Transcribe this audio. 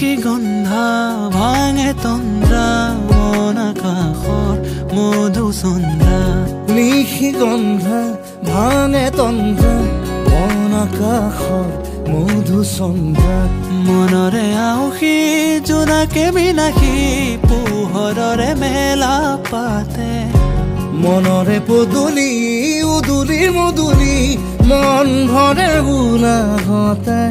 নিশি গন্ধা ভাঙে তন্দ্ৰা মন আকাশৰ মধুচন্দ্ৰা নিশি গন্ধা ভাঙে তন্দ্ৰা মন আকাশৰ মধুচন্দ্ৰা মনৰে আউসী জোনাকে বিনাশী পোহৰৰে মেলা পাতে মনৰে পদূলি উদুলি মধুলি মন ভৰে বোলাহতে